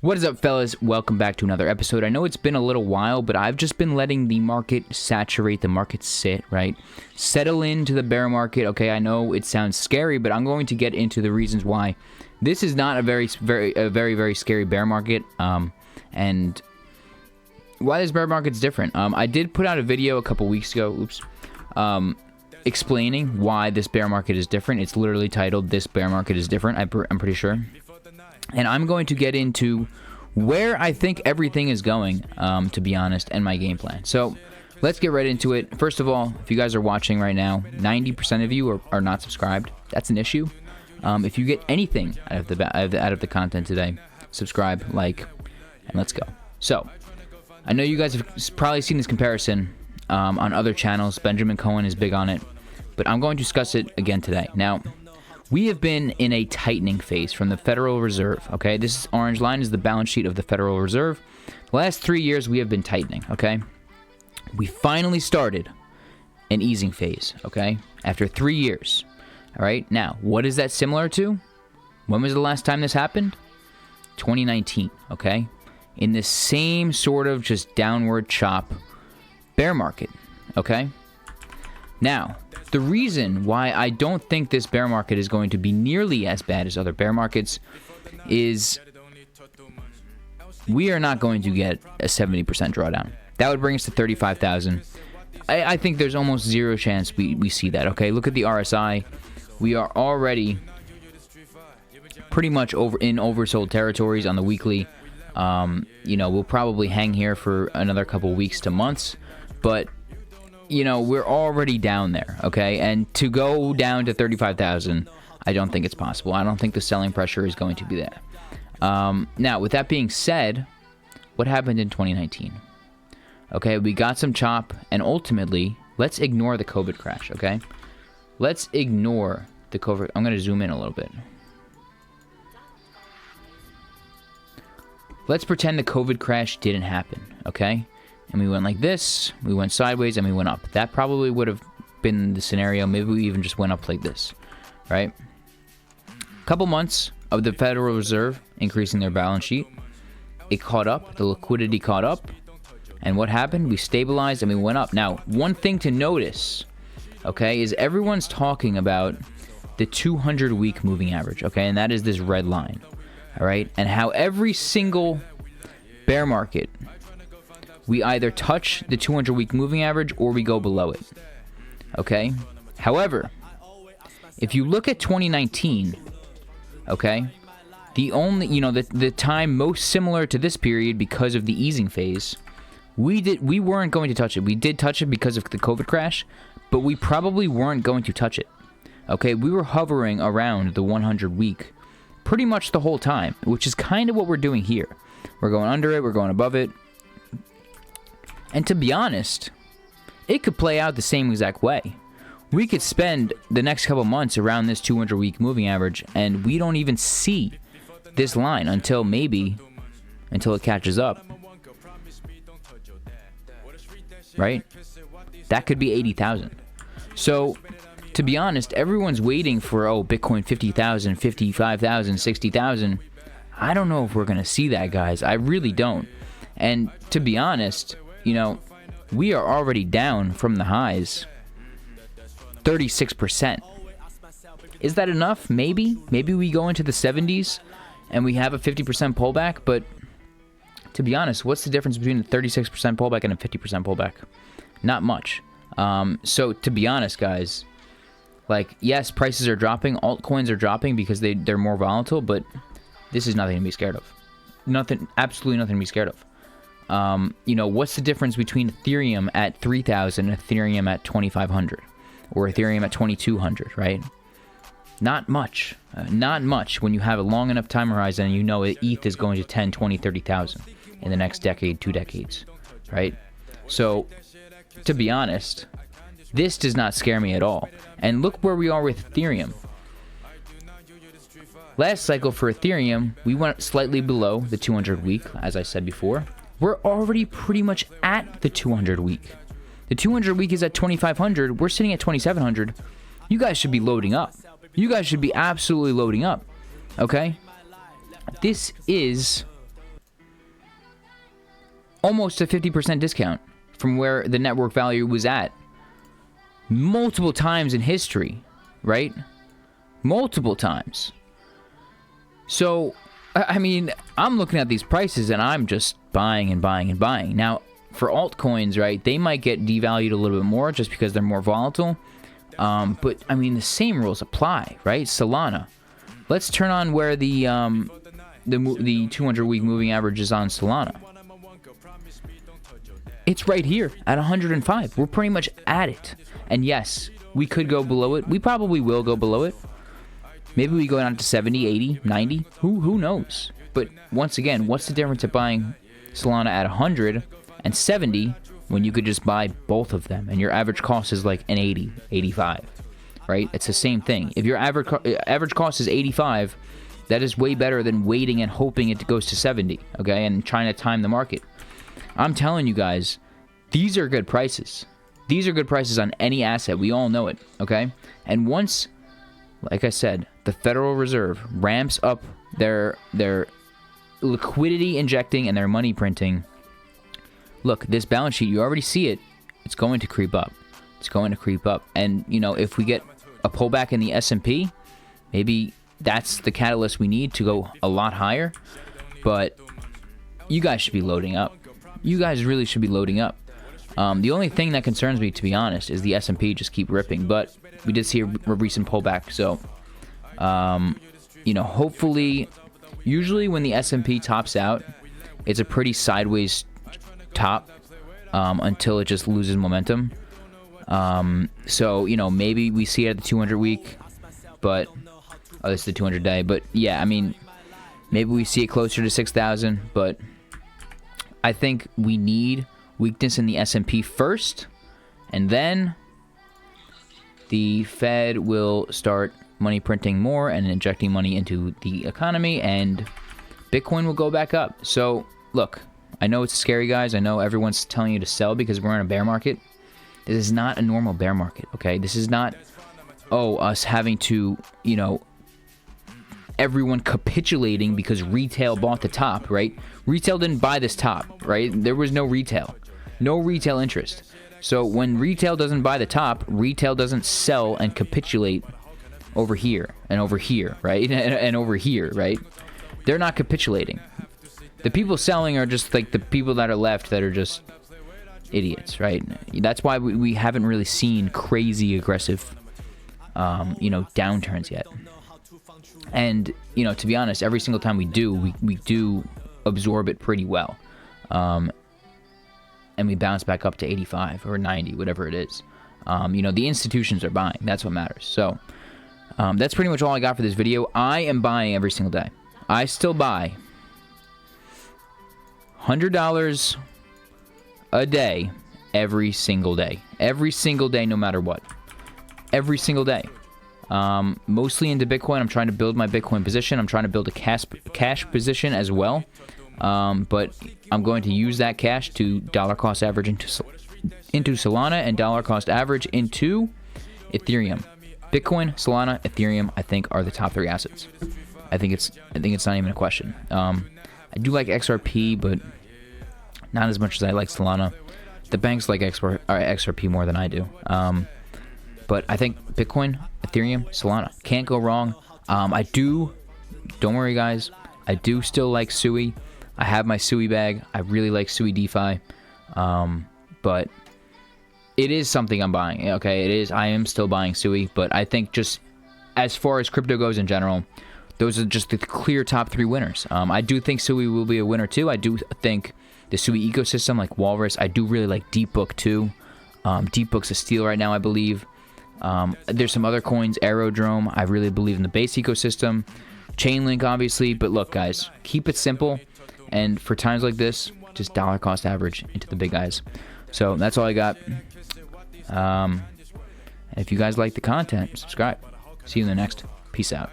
What is up, fellas? Welcome back to another episode. I know it's been a little while, but I've just been letting the market saturate, the market sit, right? Settle into the bear market. Okay, I know it sounds scary, but I'm going to get into the reasons why this is not a very scary bear market, and why this bear market's different. I did put out a video a couple weeks ago, explaining why this bear market is different. It's literally titled, "This Bear Market is Different," I'm pretty sure. And I'm going to get into where I think everything is going, to be honest, and my game plan. So let's get right into it. First of all, if you guys are watching right now, 90% of you are not subscribed. That's an issue. If you get anything out of the content today, subscribe, like, and let's go. So I know you guys have probably seen this comparison on other channels. Benjamin Cohen is big on it, but I'm going to discuss it again today. Now, we have been in a tightening phase from the Federal Reserve, okay? This orange line is the balance sheet of the Federal Reserve. The last 3 years, we have been tightening, okay? We finally started an easing phase, okay? After 3 years, all right? Now, what is that similar to? When was the last time this happened? 2019, okay? In the same sort of just downward chop bear market, okay? Now, the reason why I don't think this bear market is going to be nearly as bad as other bear markets is we are not going to get a 70% drawdown. That would bring us to 35,000. I think there's almost zero chance we see that, okay? Look at the RSI. We are already pretty much in oversold territories on the weekly. You know, we'll probably hang here for another couple weeks to months, but you know, we're already down there, okay? And to go down to 35,000, I don't think it's possible. I don't think the selling pressure is going to be there. Now, with that being said, what happened in 2019? Okay, we got some chop, and ultimately, let's ignore the COVID crash, okay? Let's ignore the COVID. I'm going to zoom in a little bit. Let's pretend the COVID crash didn't happen, okay? And we went like this, we went sideways, and we went up. That probably would have been the scenario. Maybe we even just went up like this, right? A couple months of the Federal Reserve increasing their balance sheet. It caught up. The liquidity caught up. And what happened? We stabilized and we went up. Now, one thing to notice, okay, is everyone's talking about the 200-week moving average, okay? And that is this red line, all right? And how every single bear market, we either touch the 200-week moving average or we go below it, okay? However, if you look at 2019, okay, the only, you know, the time most similar to this period because of the easing phase, we weren't going to touch it. We did touch it because of the COVID crash, but we probably weren't going to touch it, okay? We were hovering around the 100-week pretty much the whole time, which is kind of what we're doing here. We're going under it, we're going above it. And to be honest, it could play out the same exact way. We could spend the next couple months around this 200-week moving average, and we don't even see this line until it catches up. Right? That could be 80,000. So, to be honest, everyone's waiting for, Bitcoin 50,000, 55,000, 60,000. I don't know if we're going to see that, guys. I really don't. And to be honest, you know, we are already down from the highs 36%. Is that enough? Maybe. Maybe we go into the 70s and we have a 50% pullback, but to be honest, what's the difference between a 36% pullback and a 50% pullback? Not much. So to be honest, guys, like, yes, prices are dropping, altcoins are dropping because they're more volatile, but this is nothing to be scared of. Nothing, absolutely nothing to be scared of. You know, what's the difference between Ethereum at 3,000 and Ethereum at 2,500 or Ethereum at 2,200, right? Not much. Not much when you have a long enough time horizon and you know ETH is going to 10, 20, 30,000 in the next decade, 2 decades, right? So, to be honest, this does not scare me at all. And look where we are with Ethereum. Last cycle for Ethereum, we went slightly below the 200-week, as I said before. We're already pretty much at the 200-week. The 200-week is at 2,500. We're sitting at 2,700. You guys should be loading up. You guys should be absolutely loading up. Okay? This is almost a 50% discount from where the network value was at multiple times in history, right? Multiple times. So, I mean, I'm looking at these prices and I'm just buying and buying and buying. Now, for altcoins, right, they might get devalued a little bit more just because they're more volatile. But, I mean, the same rules apply, right? Solana. Let's turn on where the 200-week moving average is on Solana. It's right here at 105. We're pretty much at it. And yes, we could go below it. We probably will go below it. Maybe we go down to 70, 80, 90. Who knows? But once again, what's the difference of buying Solana at 100 and 70 when you could just buy both of them and your average cost is like an 80, 85, right? It's the same thing. If your average cost is 85, that is way better than waiting and hoping it goes to 70, okay, and trying to time the market. I'm telling you guys, these are good prices. These are good prices on any asset. We all know it, okay? And once, like I said, the Federal Reserve ramps up their liquidity injecting and their money printing, look, this balance sheet, you already see it. It's going to creep up. It's going to creep up. And, you know, if we get a pullback in the S&P, maybe that's the catalyst we need to go a lot higher. But you guys should be loading up. You guys really should be loading up. The only thing that concerns me, to be honest, is the S&P just keep ripping. But we did see a recent pullback. So, you know, hopefully, usually when the S&P tops out, it's a pretty sideways top until it just loses momentum. So, you know, maybe we see it at the 200 week, but this is the 200 day. But yeah, I mean, maybe we see it closer to 6,000. But I think we need weakness in the S&P first, and then the Fed will start money printing more and injecting money into the economy, and Bitcoin will go back up. So, look, I know it's scary, guys. I know everyone's telling you to sell because we're in a bear market. This is not a normal bear market, okay? This is not, us having to, you know, everyone capitulating because retail bought the top, right? Retail didn't buy this top, right? There was no retail interest. So when retail doesn't buy the top, retail doesn't sell and capitulate over here and over here, right? And over here, right? They're not capitulating. The people selling are just like the people that are left that are just idiots, right? That's why we haven't really seen crazy aggressive, you know, downturns yet. And, you know, to be honest, every single time we do absorb it pretty well. And we bounce back up to 85 or 90, whatever it is. You know, the institutions are buying. That's what matters. So, that's pretty much all I got for this video. I am buying every single day. I still buy $100 a day every single day. Every single day, no matter what. Every single day. Mostly into Bitcoin. I'm trying to build my Bitcoin position. I'm trying to build a cash position as well. But I'm going to use that cash to dollar cost average into Solana and dollar cost average into Ethereum. Bitcoin, Solana, Ethereum, I think are the top three assets. I think it's not even a question. I do like XRP, but not as much as I like Solana. The banks like XRP more than I do. But I think Bitcoin, Ethereum, Solana. Can't go wrong. Don't worry, guys. I do still like Sui. I have my Sui bag. I really like Sui DeFi. But it is something I'm buying. Okay, it is. I am still buying Sui. But I think just as far as crypto goes in general, those are just the clear top three winners. I do think Sui will be a winner too. I do think the Sui ecosystem, like Walrus, I do really like Deepbook too. Deepbook's a steal right now, I believe. There's some other coins, Aerodrome. I really believe in the base ecosystem. Chainlink, obviously. But look, guys, keep it simple. And for times like this, just dollar cost average into the big guys. So that's all I got. If you guys like the content, subscribe. See you in the next. Peace out.